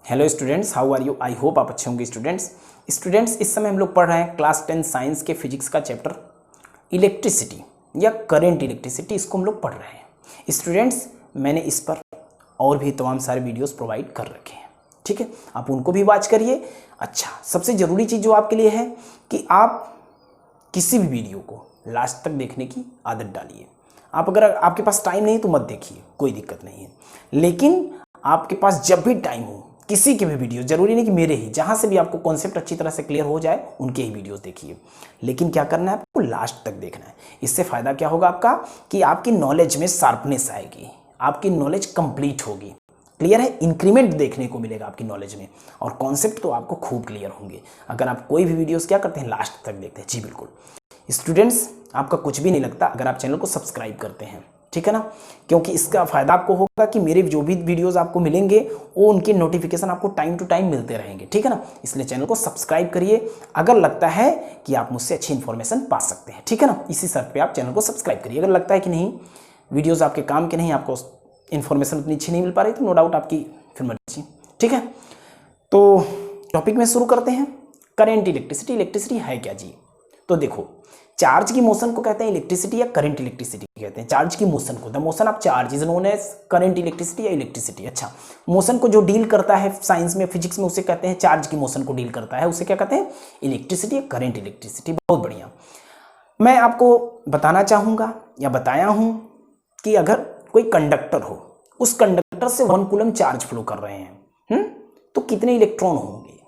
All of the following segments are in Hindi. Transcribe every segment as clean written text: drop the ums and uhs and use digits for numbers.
Hello students, how are you? I hope आप अच्छे होंगे। स्टूडेंट्स इस समय हम लोग पढ़ रहे हैं क्लास 10 साइंस के फिजिक्स का चैप्टर इलेक्ट्रिसिटी या करंट इलेक्ट्रिसिटी, इसको हम लोग पढ़ रहे हैं। स्टूडेंट्स मैंने इस पर और भी तमाम सारे वीडियोस प्रोवाइड कर रखे हैं, ठीक है, आप उनको भी वॉच करिए। अच्छा, सबसे ज़रूरी चीज़ जो आपके लिए है कि आप किसी भी वीडियो को लास्ट तक देखने की आदत डालिए। आप अगर आपके पास टाइम नहीं तो मत देखिए, कोई दिक्कत नहीं है, लेकिन आपके पास जब भी टाइम हो किसी के भी वीडियो, जरूरी नहीं कि मेरे ही, जहाँ से भी आपको कॉन्सेप्ट अच्छी तरह से क्लियर हो जाए उनके ही वीडियोस देखिए। लेकिन क्या करना है, आपको लास्ट तक देखना है। इससे फ़ायदा क्या होगा आपका कि आपकी नॉलेज में शार्पनेस आएगी, आपकी नॉलेज कंप्लीट होगी, क्लियर है, इंक्रीमेंट देखने को मिलेगा आपकी नॉलेज में, और कॉन्सेप्ट तो आपको खूब क्लियर होंगे अगर आप कोई भी वीडियोस क्या करते हैं, लास्ट तक देखते हैं। जी बिल्कुल स्टूडेंट्स, आपका कुछ भी नहीं लगता अगर आप चैनल को सब्सक्राइब करते हैं, ठीक है ना, क्योंकि इसका फ़ायदा आपको होगा कि मेरे जो भी वीडियोस आपको मिलेंगे वो उनके नोटिफिकेशन आपको टाइम टू टाइम मिलते रहेंगे, ठीक है ना। इसलिए चैनल को सब्सक्राइब करिए अगर लगता है कि आप मुझसे अच्छी इन्फॉर्मेशन पा सकते हैं, ठीक है ना। इसी शर्त पे आप चैनल को सब्सक्राइब करिए। अगर लगता है कि नहीं वीडियोज़ आपके काम के नहीं, आपको इन्फॉर्मेशन उतनी अच्छी नहीं मिल पा रही, तो नो डाउट आपकी फिर मर्जी, ठीक है। तो टॉपिक में शुरू करते हैं। करेंट इलेक्ट्रिसिटी, इलेक्ट्रिसिटी है क्या जी? तो देखो, चार्ज की मोशन को कहते हैं इलेक्ट्रिसिटी या करंट इलेक्ट्रिसिटी कहते हैं। चार्ज की मोशन को, the motion of charge is known as current electricity या इलेक्ट्रिसिटी। अच्छा, मोशन को जो डील करता है साइंस में, फिजिक्स में, उसे कहते हैं, चार्ज की मोशन को डील करता है उसे क्या कहते हैं, इलेक्ट्रिसिटी या करंट इलेक्ट्रिसिटी। बहुत बढ़िया। मैं आपको बताना चाहूँगा या बताया हूँ कि अगर कोई कंडक्टर हो, उस कंडक्टर से 1 कूलम चार्ज फ्लो कर रहे हैं, तो कितने इलेक्ट्रॉन होंगे,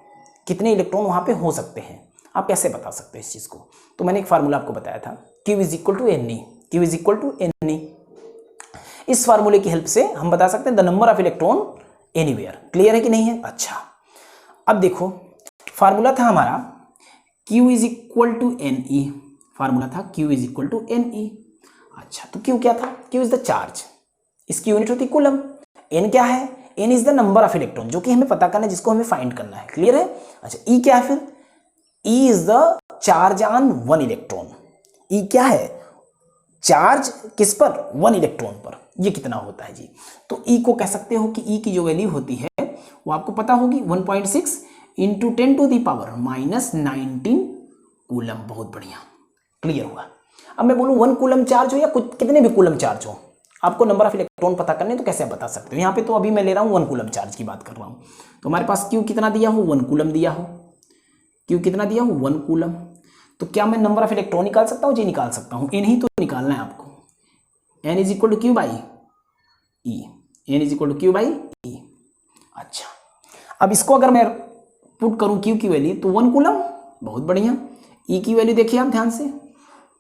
कितने इलेक्ट्रॉन वहाँ पे हो सकते हैं, आप कैसे बता सकते हैं इस चीज़ को? तो मैंने एक फार्मूला आपको बताया था, Q is equal to N E, Q is equal to N E. इस फार्मूले की हेल्प से हम बता सकते हैं the number of electron anywhere. Clear है कि नहीं है? अच्छा, अब देखो, फार्मूला था हमारा Q is equal to N E, formula था Q is equal to N E. अच्छा, तो Q क्या था? Q इज द चार्ज, इसकी यूनिट होती कूलम। N क्या है? N is the number of electron, जो कि हमें पता करना है, जिसको हमें फाइंड करना है। क्लियर है? अच्छा, E क्या है फिर? E is the charge on 1 electron. E क्या है? चार्ज किस पर? 1 इलेक्ट्रॉन पर। ये कितना होता है जी? तो E को कह सकते हो कि E की जो वैल्यू होती है वो आपको पता होगी, 1.6 into 10 to the power -19 coulomb. बहुत बढ़िया, क्लियर हुआ। अब मैं बोलूँ 1 कूलम चार्ज हो या कुछ कितने भी कूलम चार्ज हो, आपको नंबर ऑफ इलेक्ट्रॉन पता करने, तो कैसे आप बता सकते हो? यहाँ पे तो अभी मैं ले रहा हूँ 1 कूलम चार्ज की बात कर रहा हूँ, तो हमारे पास Q कितना दिया हो? 1 कूलम दिया हो। Q कितना दिया हो? 1 कूलम। तो क्या मैं नंबर ऑफ इलेक्ट्रॉन निकाल सकता हूँ? जी निकाल सकता हूँ। N ही तो निकालना है आपको। N is equal to Q by E, N is equal to Q by E। अच्छा, अब इसको अगर मैं पुट करूँ Q की वैल्यू, तो 1 कूलम। बहुत बढ़िया। E की वैल्यू देखिए आप ध्यान से,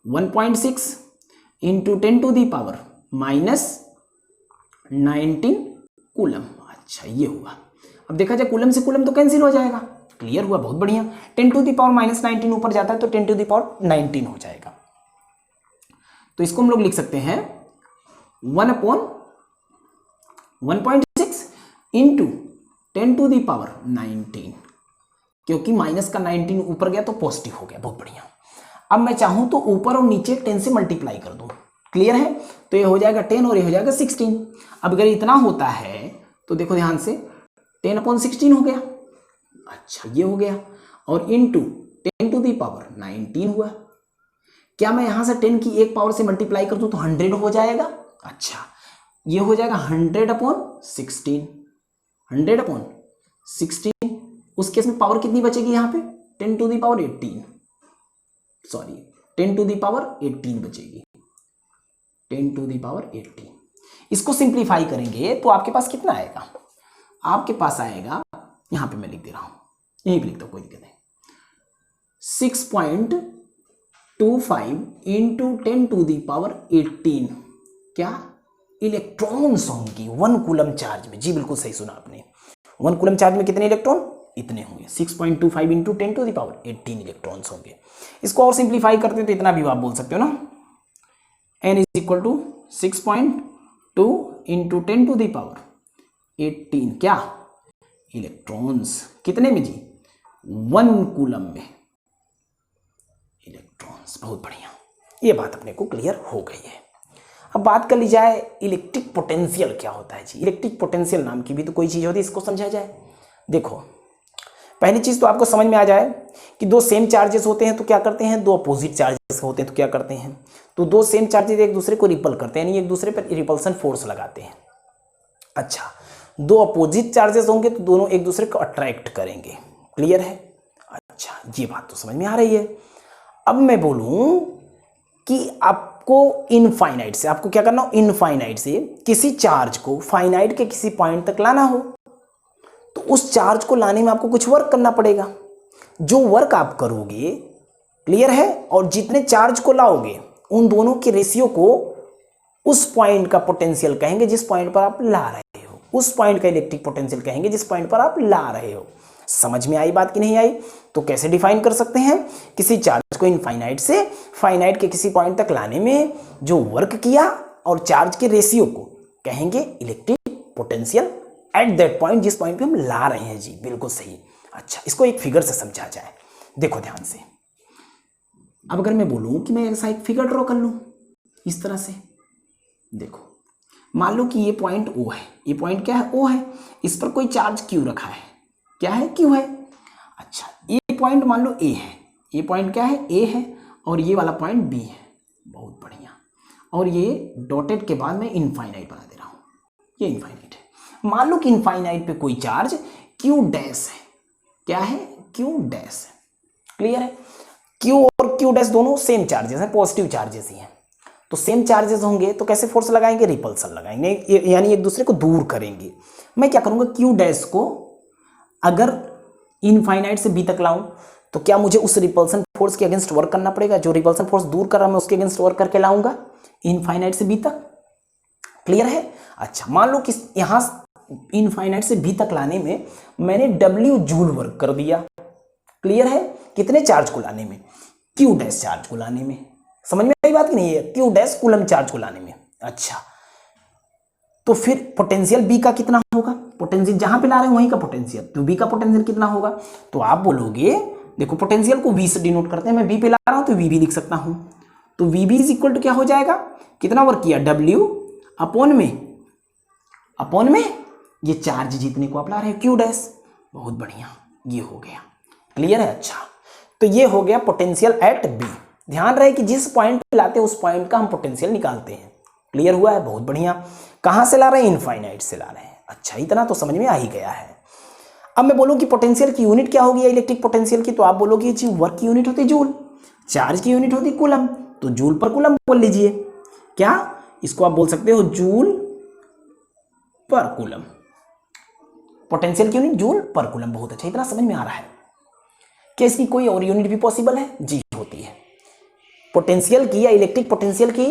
1.6 into 10 to the power -19 coulomb. अच्छा, ये हुआ। अब देखा जाए कूलम से कूलम तो कैंसिल हो जाएगा। क्लियर हुआ? बहुत बढ़िया। 10 टू दी पावर -19 ऊपर जाता है तो 10 टू दी पावर 19 हो जाएगा। तो इसको हम लोग लिख सकते हैं 1/1.6 इंटू 10 टू दी पावर 19, क्योंकि माइनस का 19 ऊपर गया तो पॉजिटिव हो गया। बहुत बढ़िया। अब मैं चाहूं तो ऊपर और नीचे 10 से मल्टीप्लाई कर दूं। क्लियर है? तो ये हो जाएगा 10 और ये हो जाएगा 16। अब अगर इतना होता है तो देखो ध्यान से, 10/16 हो गया। अच्छा, ये हो गया, और इंटू 10 टू दी पावर 19 हुआ। क्या मैं यहां से 10 की एक पावर से मल्टीप्लाई कर दूं तो 100 हो जाएगा। अच्छा, ये हो जाएगा 100/16, 100/16। उस केस में पावर कितनी बचेगी यहाँ पे? 10 to the power 18, sorry 10 to the power 18 बचेगी, 10 टू दी पावर 18। इसको सिंप्लीफाई करेंगे तो आपके पास कितना आएगा? आपके पास आएगा, यहां पे मैं लिख दे रहा हूं, यहीं पे लिख दो, कोई दिक्कत नहीं, 6.25 इंटू 10 टू दी पावर 18 क्या इलेक्ट्रॉन्स होंगी 1 कूलम चार्ज में। जी बिल्कुल सही सुना आपने। 1 कूलम चार्ज में कितने इलेक्ट्रॉन? इतने होंगे। 6.25 into 10 to the power 18 electrons होंगे। इसको और सिंप्लीफाई करते हैं तो इतना भी आप बोल सकते हो ना, n is equal to 6.2 into 10 to the power 18 क्या इलेक्ट्रॉन्स। कितने में जी? 1 कूलम में इलेक्ट्रॉन्स। बहुत बढ़िया, ये बात अपने को क्लियर हो गई है। अब बात कर ली जाए इलेक्ट्रिक पोटेंशियल क्या होता है जी। इलेक्ट्रिक पोटेंशियल नाम की भी तो कोई चीज होती है, इसको समझा जाए। देखो पहली चीज तो आपको समझ में आ जाए कि दो सेम चार्जेस होते हैं तो क्या करते हैं, दो अपोजिट चार्जेस होते हैं तो क्या करते हैं, तो दो सेम चार्जेस एक दूसरे को रिपल करते हैं, यानी एक दूसरे पर रिपल्सन फोर्स लगाते हैं। अच्छा, दो अपोजिट चार्जेस होंगे तो दोनों एक दूसरे को अट्रैक्ट करेंगे। क्लियर है? अच्छा, ये बात तो समझ में आ रही है। अब मैं बोलूं कि आपको इनफाइनाइट से, आपको क्या करना हो, इनफाइनाइट से किसी चार्ज को फाइनाइट के किसी पॉइंट तक लाना हो तो उस चार्ज को लाने में आपको कुछ वर्क करना पड़ेगा। जो वर्क आप करोगे, क्लियर है, और जितने चार्ज को लाओगे उन दोनों के रेशियो को उस पॉइंट का पोटेंशियल कहेंगे जिस पॉइंट पर आप ला रहे हो, उस पॉइंट का इलेक्ट्रिक पोटेंशियल कहेंगे जिस पॉइंट पर आप ला रहे हो। समझ में आई बात कि नहीं आई? तो कैसे डिफाइन कर सकते हैं, किसी चार्ज को इनफाइनाइट से फाइनाइट के किसी पॉइंट तक लाने में जो वर्क किया और चार्ज के रेशियो को कहेंगे electric potential at that point, जिस पॉइंट पे हम ला रहे हैं। जी बिल्कुल सही। अच्छा, इसको एक फिगर से समझा जाए, देखो ध्यान से। अब अगर मैं बोलूं कि मैं ऐसा एक फिगर ड्रॉ कर लूं इस तरह से, देखो मान लो कि ये पॉइंट O है, ये पॉइंट क्या है, O है, इस पर कोई चार्ज Q रखा है, क्या है, Q है। अच्छा, ये पॉइंट मान लो A है, ये पॉइंट क्या है, A है, और ये वाला पॉइंट B है। बहुत बढ़िया। और ये डॉटेड के बाद मैं इनफाइनाइट बना दे रहा हूं, ये इनफाइनाइट है। मान लो कि इनफाइनाइट पे कोई चार्ज Q डैश है, क्या है, Q डैश है। क्लियर है? Q और Q डैश दोनों सेम चार्जेस हैं, पॉजिटिव चार्जेस ही हैं। तो सेम चार्जेस होंगे तो कैसे फोर्स लगाएंगे, रिपल्सन लगाएंगे, यानी एक दूसरे को दूर करेंगे। मैं क्या करूंगा, Q डैश को अगर इनफाइनाइट से B तक लाऊं तो क्या मुझे उस रिपल्सन फोर्स के अगेंस्ट वर्क करना पड़ेगा, जो रिपल्सन फोर्स दूर कर रहा मैं उसके अगेंस्ट वर्क करके लाऊंगा इनफाइनाइट से B तक। क्लियर है? अच्छा, मान लो कि यहां इनफाइनाइट से B तक लाने में मैंने W जूल वर्क कर दिया। क्लियर है? कितने चार्ज को लाने में, Q डैश चार्ज को लाने में। समझ में आई बात कि नहीं है, Q डैश कूलम चार्ज को लाने में। अच्छा, तो फिर पोटेंशियल B का कितना होगा, पोटेंशियल जहां पे ला रहे हैं वहीं का पोटेंशियल, तो B का पोटेंशियल कितना होगा, तो आप बोलोगे, देखो पोटेंशियल को V से डिनोट करते हैं, मैं B पे ला रहा हूं तो VB लिख सकता हूं। तो VB इज इक्वल टू क्या हो जाएगा, कितना वर्क किया, W अपॉन में ये चार्ज जितने को आप ला रहे हो Q डैश। बहुत बढ़िया, ये हो गया। क्लियर है? अच्छा, तो ये हो गया पोटेंशियल एट B। ध्यान रहे कि जिस पॉइंट पे लाते हैं उस पॉइंट का हम पोटेंशियल निकालते हैं। क्लियर हुआ है? बहुत बढ़िया। कहां से ला रहे हैं, इनफाइनाइट से ला रहे हैं। अच्छा, इतना तो समझ में आ ही गया है। अब मैं बोलूं कि पोटेंशियल की यूनिट क्या होगी इलेक्ट्रिक पोटेंशियल की, तो आप बोलोगे जी वर्क की यूनिट होती है जूल, चार्ज की यूनिट होती है कूलम, तो जूल पर कूलम बोल लीजिए। क्या इसको आप बोल सकते हो, जूल पर कूलम, पोटेंशियल की यूनिट जूल पर कूलम। बहुत अच्छा, इतना समझ में आ रहा है। क्या इसकी कोई और यूनिट भी पॉसिबल है? जी होती है। पोटेंशियल की या इलेक्ट्रिक पोटेंशियल की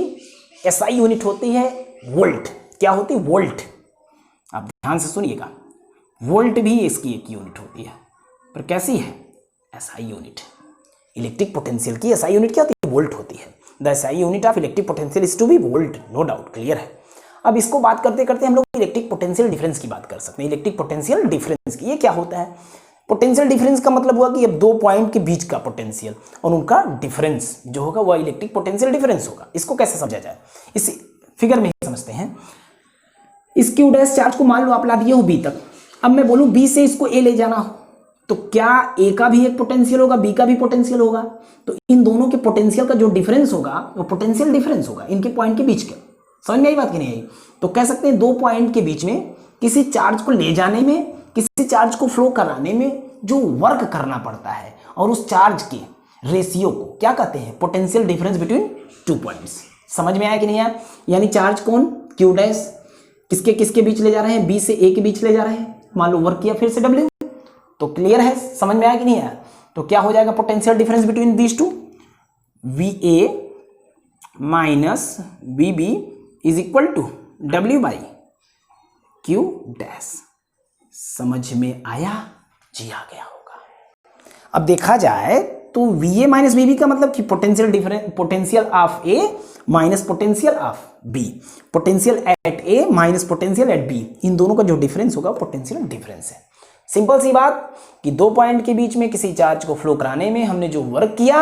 एसआई यूनिट होती है वोल्ट। क्या होती है? वोल्ट। आप ध्यान से सुनिएगा, वोल्ट भी इसकी एक यूनिट होती है, पर कैसी है, एसआई यूनिट। इलेक्ट्रिक पोटेंशियल की एसआई यूनिट क्या होती है, वोल्ट होती है। The SI unit of electric potential is to be volt, no doubt. Clear है? अब इसको बात करते करते हम लोग इलेक्ट्रिक पोटेंशियल डिफरेंस की बात कर सकते हैं। इलेक्ट्रिक पोटेंशियल डिफरेंस की, ये क्या होता है, पोटेंशियल डिफरेंस का मतलब हुआ कि अब दो पॉइंट के बीच का पोटेंशियल और उनका डिफरेंस जो होगा वह इलेक्ट्रिक पोटेंशियल डिफरेंस होगा। इसको कैसे समझा जाए, इस फिगर में ही समझते हैं। इस Q डैश चार्ज को मान लो आप ला दिए हो B तक। अब मैं बोलूं B से इसको A ले जाना हो तो क्या A का भी एक पोटेंशियल होगा, B का भी पोटेंशियल होगा, तो इन दोनों के पोटेंशियल का जो डिफरेंस होगा वो पोटेंशियल डिफरेंस होगा इनके पॉइंट के बीच के। समझ में आई बात कि नहीं आई? तो कह सकते हैं दो पॉइंट के बीच में किसी चार्ज को ले जाने में, किसी चार्ज को फ्लो कराने में जो वर्क करना पड़ता है और उस चार्ज के रेशियो को क्या कहते हैं, potential difference between two points. समझ में आया कि नहीं आया? यानी चार्ज कौन, Q डैश किसके किसके बीच ले जा रहे हैं, B से A के बीच ले जा रहे हैं। मान लो वर्क किया फिर से W, तो क्लियर है, समझ में आया कि नहीं आया? तो क्या हो जाएगा potential difference between these two, VA minus VB is equal to W by Q dash. समझ में आया? जी आ गया होगा। अब देखा जाए तो VA माइनस VB का मतलब कि potential difference, potential of A minus potential of B, potential at A minus potential at B, इन दोनों का जो डिफरेंस होगा पोटेंशियल डिफरेंस है। सिंपल सी बात कि दो पॉइंट के बीच में किसी चार्ज को फ्लो कराने में हमने जो वर्क किया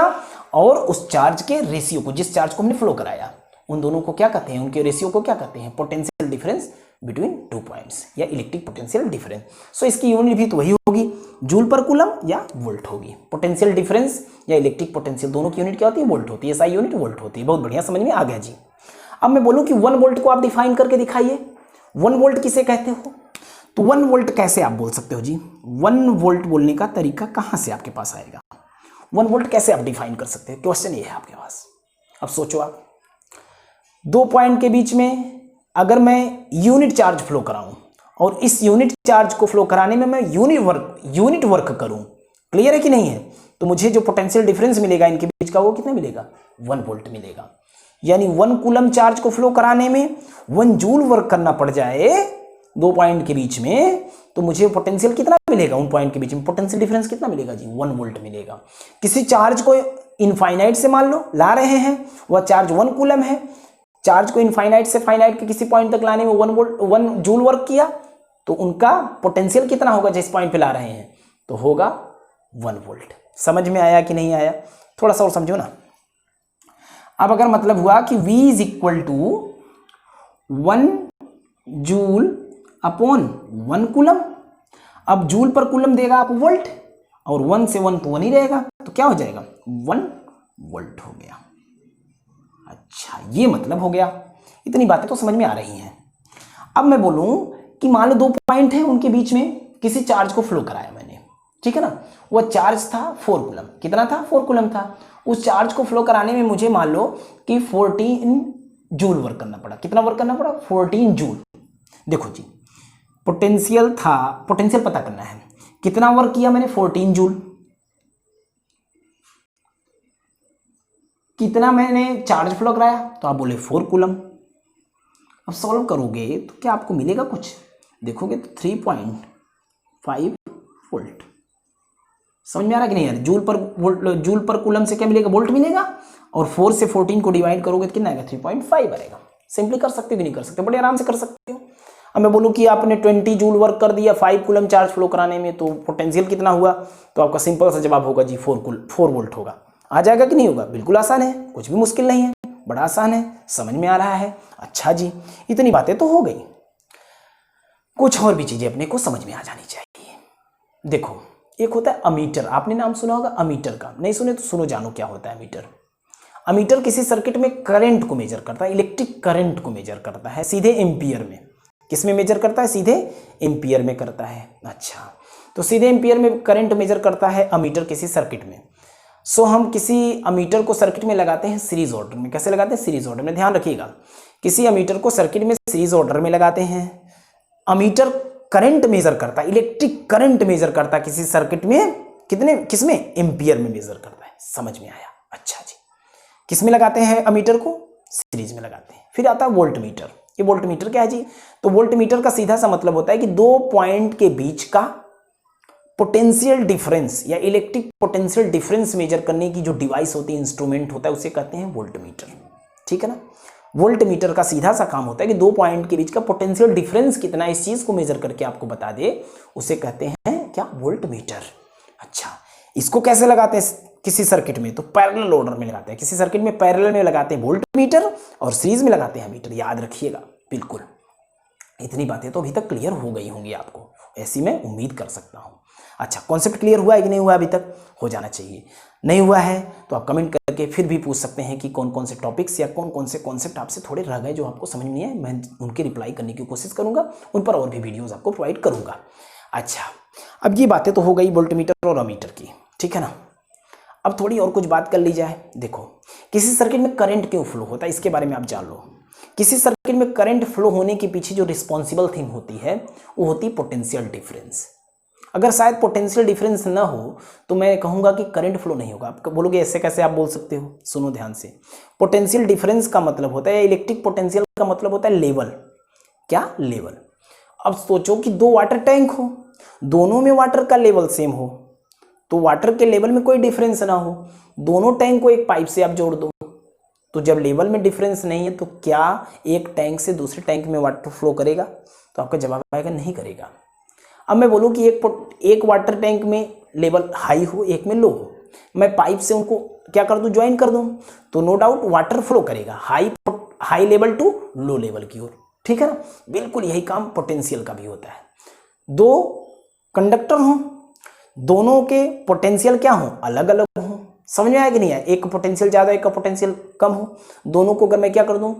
और उस चार्ज के रेशियो को, जिस चार्ज को हमने फ्लो कराया, उन दोनों को क्या कहते हैं, उनके रेशियो को क्या कहते हैं, पोटेंशियल डिफरेंस बिटवीन 2 पॉइंट्स या इलेक्ट्रिक पोटेंशियल डिफरेंस। सो इसकी यूनिट भी तो वही होगी, जूल पर कूलम या वोल्ट होगी। पोटेंशियल डिफरेंस या इलेक्ट्रिक पोटेंशियल दोनों की यूनिट क्या होती है? वोल्ट होती है। एसआई यूनिट वोल्ट होती है। बहुत बढ़िया, समझ में आ गया जी। अब मैं बोलूं कि 1 वोल्ट को आप डिफाइन करके दिखाइए। 1 वोल्ट किसे कहते हो? तो 1 वोल्ट कैसे आप बोल सकते हो जी? 1 वोल्ट बोलने का तरीका कहां से आपके पास आएगा? 1 वोल्ट कैसे आप डिफाइन कर सकते हैं? क्वेश्चन ये है आपके पास। अब सोचो आप, 2 पॉइंट के बीच में अगर मैं यूनिट चार्ज फ्लो कराऊं और इस यूनिट चार्ज को फ्लो कराने में मैं यूनिट वर्क करूं, क्लियर है कि नहीं है? तो मुझे जो पोटेंशियल डिफरेंस मिलेगा इनके बीच का वो कितना मिलेगा? 1 वोल्ट मिलेगा। यानी 1 कूलम चार्ज को फ्लो कराने में 1 जूल वर्क करना पड़ जाए 2 पॉइंट के बीच में, तो मुझे पोटेंशियल कितना मिलेगा? उन पॉइंट के बीच में पोटेंशियल डिफरेंस कितना मिलेगा जी? 1 वोल्ट मिलेगा। किसी चार्ज को इनफाइनाइट से मान लो ला रहे हैं, वह चार्ज 1 कूलम है, चार्ज को इनफाइनाइट से फाइनाइट के किसी पॉइंट तक लाने में 1 जूल वर्क किया, तो उनका पोटेंशियल कितना होगा जिस पॉइंट पे ला रहे हैं? तो होगा 1 वोल्ट। समझ में आया कि नहीं आया? थोड़ा सा और समझो ना। अब अगर मतलब हुआ कि V is equal to 1 joule upon 1 coulomb. अब जूल पर कूलम देगा आप वोल्ट, और 1 से 1 तो 1 ही रहेगा, तो क्या हो जाएगा? 1 वोल्ट हो गया। अच्छा, ये मतलब हो गया। इतनी बातें तो समझ में आ रही हैं। अब मैं बोलूं कि मान लो 2 पॉइंट है, उनके बीच में किसी चार्ज को फ्लो कराया मैंने, ठीक है ना? वह चार्ज था 4 कूलम। कितना था? 4 कूलम था। उस चार्ज को फ्लो कराने में मुझे मान लो कि 14 जूल वर्क करना पड़ा। कितना वर्क करना पड़ा? 14 जूल। देखो जी, पोटेंशियल था, पोटेंशियल पता करना है, कितना वर्क किया मैंने? 14 जूल। कितना मैंने चार्ज फ्लो कराया? तो आप बोले 4 कूलम। अब सॉल्व करोगे तो क्या आपको मिलेगा कुछ? देखोगे तो 3.5 वोल्ट। समझ में आ रहा कि नहीं यार? जूल पर कूलम से क्या मिलेगा? वोल्ट मिलेगा। और 4 से 14 को डिवाइड करोगे तो कितना आएगा? 3.5 आएगा। सिंपली कर सकते हो कि नहीं कर सकते? बड़े आराम से कर सकते हो। अब मैं बोलूँ कि आपने 20 जूल वर्क कर दिया 5 कूलम चार्ज फ्लो कराने में, तो पोटेंशियल कितना हुआ? तो आपका सिंपल सा जवाब होगा जी 4 वोल्ट होगा। आ जाएगा कि नहीं होगा? बिल्कुल आसान है, कुछ भी मुश्किल नहीं है, बड़ा आसान है। समझ में आ रहा है? अच्छा जी, इतनी बातें तो हो गई। कुछ और भी चीजें अपने को समझ में आ जानी चाहिए। देखो, एक होता है अमीटर। आपने नाम सुना होगा अमीटर का, नहीं सुने तो सुनो, जानो क्या होता है अमीटर। अमीटर किसी सर्किट में करंट को मेजर करता है, इलेक्ट्रिक करंट को मेजर करता है सीधे एम्पियर में। किस में मेजर करता है? सीधे एम्पियर में करता है। अच्छा, तो सीधे एम्पियर में करंट मेजर करता है अमीटर किसी सर्किट में। सो हम किसी अमीटर को सर्किट में लगाते हैं सीरीज ऑर्डर में। कैसे लगाते हैं? सीरीज ऑर्डर में। ध्यान रखिएगा, किसी अमीटर को सर्किट में सीरीज ऑर्डर में लगाते हैं। अमीटर करंट मेजर करता है, इलेक्ट्रिक करंट मेजर करता है किसी सर्किट में, किसमें? एम्पियर में मेजर करता है। समझ में आया? अच्छा जी, किस में लगाते हैं अमीटर को? सीरीज में लगाते हैं। फिर आता है वोल्ट मीटर। ये वोल्ट मीटर क्या है जी? तो वोल्ट मीटर का सीधा सा मतलब होता है कि 2 पॉइंट के बीच का पोटेंशियल डिफरेंस या इलेक्ट्रिक पोटेंशियल डिफरेंस मेजर करने की जो डिवाइस होती है, इंस्ट्रूमेंट होता है, उसे कहते हैं वोल्ट मीटर। ठीक है ना? वोल्ट मीटर का सीधा सा काम होता है कि 2 पॉइंट के बीच का पोटेंशियल डिफरेंस कितना, इस चीज को मेजर करके आपको बता दे, उसे कहते हैं क्या? Volt meter. अच्छा, इसको कैसे लगाते हैं किसी सर्किट में? तो पैरेलल ऑर्डर में लगाते हैं। किसी सर्किट में पैरेलल में लगाते हैं वोल्ट मीटर और सीरीज में लगाते हैं मीटर। याद रखिएगा बिल्कुल। इतनी बातें तो अभी तक क्लियर हो गई होंगी आपको, ऐसी मैं उम्मीद कर सकता हूं। अच्छा, कॉन्सेप्ट क्लियर हुआ है कि नहीं हुआ? अभी तक हो जाना चाहिए। नहीं हुआ है तो आप कमेंट करके फिर भी पूछ सकते हैं कि कौन कौन से टॉपिक्स या कौन कौन से कॉन्सेप्ट आपसे थोड़े रह गए जो आपको समझ में नहीं है। मैं उनके रिप्लाई करने की कोशिश करूंगा, उन पर और भी वीडियोस आपको प्रोवाइड करूंगा। अच्छा, अब ये बातें तो हो गई वोल्ट मीटर और अमीटर की, ठीक है ना? अब थोड़ी और कुछ बात कर ली जाए। देखो, किसी सर्किट में करंट क्यों फ्लो होता है, इसके बारे में आप जान लो। किसी सर्किट में करंट फ्लो होने के पीछे जो रिस्पॉन्सिबल थिंग होती है वो होती है पोटेंशियल डिफरेंस। अगर शायद पोटेंशियल डिफरेंस ना हो तो मैं कहूंगा कि करंट फ्लो नहीं होगा। आप बोलोगे ऐसे कैसे आप बोल सकते हो? सुनो ध्यान से। पोटेंशियल डिफरेंस का मतलब होता है, इलेक्ट्रिक पोटेंशियल का मतलब होता है लेवल। क्या? लेवल। अब सोचो कि 2 वाटर टैंक हो, दोनों में वाटर का लेवल सेम हो, तो वाटर के लेवल में कोई डिफरेंस ना हो, दोनों टैंक को एक पाइप से आप जोड़ दो, तो जब लेवल में डिफरेंस नहीं है तो क्या एक टैंक से दूसरे टैंक में वाटर फ्लो करेगा? तो आपका जवाब आएगा नहीं करेगा। अब मैं बोलूं कि एक वाटर टैंक में लेवल हाई हो, एक में लो हो, मैं पाइप से उनको क्या कर दूं? ज्वाइन कर दूं, तो नो डाउट वाटर फ्लो करेगा high level to low level की ओर। ठीक है ना। बिल्कुल यही काम पोटेंशियल का भी होता है। दो कंडक्टर हों, दोनों के पोटेंशियल क्या हो, अलग अलग हो। समझ में आया कि नहीं आया? एक का पोटेंशियल ज़्यादा, एक का पोटेंशियल कम हो, दोनों को अगर मैं क्या कर दूं,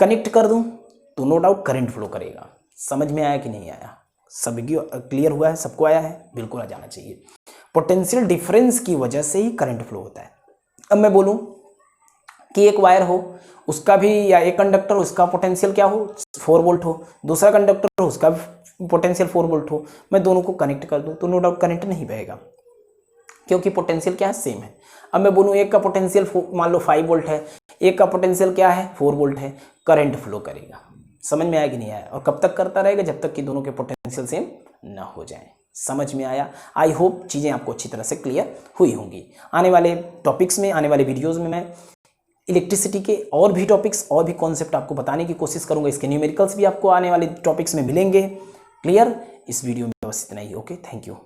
कनेक्ट कर दूं, तो नो डाउट करंट फ्लो करेगा। समझ में आया कि नहीं आया? सभी क्लियर हुआ है? सबको आया है? बिल्कुल आ जाना चाहिए। पोटेंशियल डिफरेंस की वजह से ही करंट फ्लो होता है। अब मैं बोलूं कि एक वायर हो, उसका भी, या एक कंडक्टर, उसका पोटेंशियल क्या हो, 4 वोल्ट हो, दूसरा कंडक्टर हो, उसका पोटेंशियल 4 वोल्ट हो, मैं दोनों को कनेक्ट कर दूं तो नो डाउट करंट नहीं बहेगा, क्योंकि पोटेंशियल क्या है, सेम है। अब मैं बोलूं एक का पोटेंशियल मान लो 5 वोल्ट है, एक का पोटेंशियल क्या है, 4 वोल्ट है, करंट फ्लो करेगा। समझ में आया कि नहीं आया? और कब तक करता रहेगा? जब तक कि दोनों के पोटेंशियल सेम ना हो जाए। समझ में आया? आई होप चीज़ें आपको अच्छी तरह से क्लियर हुई होंगी। आने वाले टॉपिक्स में, आने वाले वीडियोज़ में मैं इलेक्ट्रिसिटी के और भी टॉपिक्स और भी कॉन्सेप्ट आपको बताने की कोशिश करूंगा। इसके न्यूमेरिकल्स भी आपको आने वाले टॉपिक्स में मिलेंगे। क्लियर? इस वीडियो में बस इतना ही। Okay, thank you.